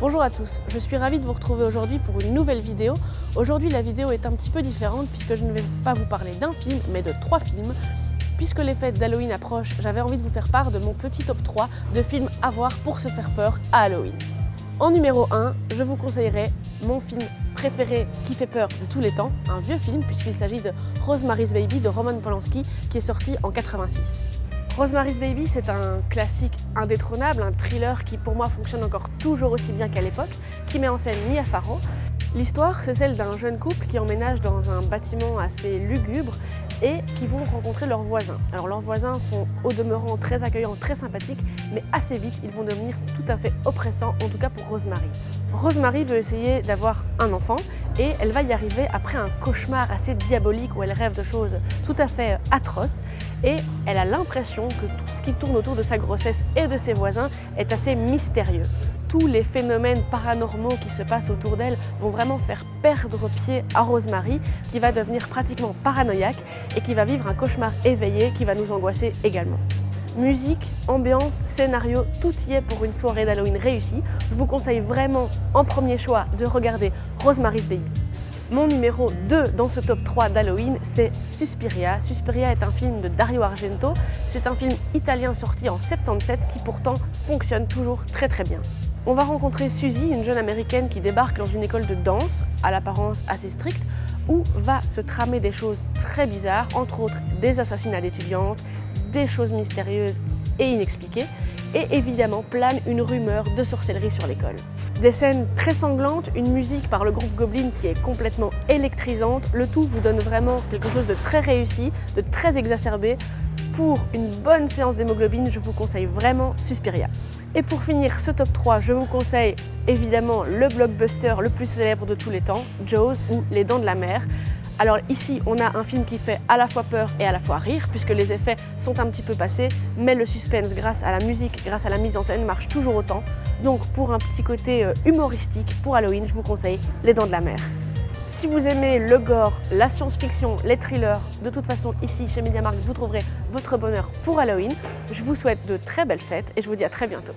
Bonjour à tous, je suis ravie de vous retrouver aujourd'hui pour une nouvelle vidéo. Aujourd'hui la vidéo est un petit peu différente puisque je ne vais pas vous parler d'un film mais de 3 films. Puisque les fêtes d'Halloween approchent, j'avais envie de vous faire part de mon petit top 3 de films à voir pour se faire peur à Halloween. En numéro 1, je vous conseillerais mon film préféré qui fait peur de tous les temps, un vieux film puisqu'il s'agit de Rosemary's Baby de Roman Polanski qui est sorti en 86. Rosemary's Baby, c'est un classique indétrônable, un thriller qui pour moi fonctionne encore toujours aussi bien qu'à l'époque, qui met en scène Mia Farrow. L'histoire, c'est celle d'un jeune couple qui emménage dans un bâtiment assez lugubre et qui vont rencontrer leurs voisins. Alors leurs voisins sont au demeurant très accueillants, très sympathiques, mais assez vite ils vont devenir tout à fait oppressants, en tout cas pour Rosemary. Rosemary veut essayer d'avoir un enfant et elle va y arriver après un cauchemar assez diabolique où elle rêve de choses tout à fait atroces et elle a l'impression que tout ce qui tourne autour de sa grossesse et de ses voisins est assez mystérieux. Tous les phénomènes paranormaux qui se passent autour d'elle vont vraiment faire perdre pied à Rosemary qui va devenir pratiquement paranoïaque et qui va vivre un cauchemar éveillé qui va nous angoisser également. Musique, ambiance, scénario, tout y est pour une soirée d'Halloween réussie. Je vous conseille vraiment en premier choix de regarder Rosemary's Baby. Mon numéro 2 dans ce top 3 d'Halloween, c'est Suspiria. Suspiria est un film de Dario Argento. C'est un film italien sorti en 77 qui pourtant fonctionne toujours très bien. On va rencontrer Suzy, une jeune américaine qui débarque dans une école de danse, à l'apparence assez stricte, où va se tramer des choses très bizarres, entre autres des assassinats d'étudiantes, des choses mystérieuses et inexpliquées, et évidemment plane une rumeur de sorcellerie sur l'école. Des scènes très sanglantes, une musique par le groupe Goblin qui est complètement électrisante, le tout vous donne vraiment quelque chose de très réussi, de très exacerbé. Pour une bonne séance d'hémoglobine, je vous conseille vraiment Suspiria. Et pour finir ce top 3, je vous conseille évidemment le blockbuster le plus célèbre de tous les temps, Jaws ou Les Dents de la Mer. Alors ici, on a un film qui fait à la fois peur et à la fois rire, puisque les effets sont un petit peu passés, mais le suspense, grâce à la musique, grâce à la mise en scène, marche toujours autant. Donc pour un petit côté humoristique, pour Halloween, je vous conseille Les Dents de la Mer. Si vous aimez le gore, la science-fiction, les thrillers, de toute façon, ici, chez MediaMarkt, vous trouverez votre bonheur pour Halloween. Je vous souhaite de très belles fêtes et je vous dis à très bientôt.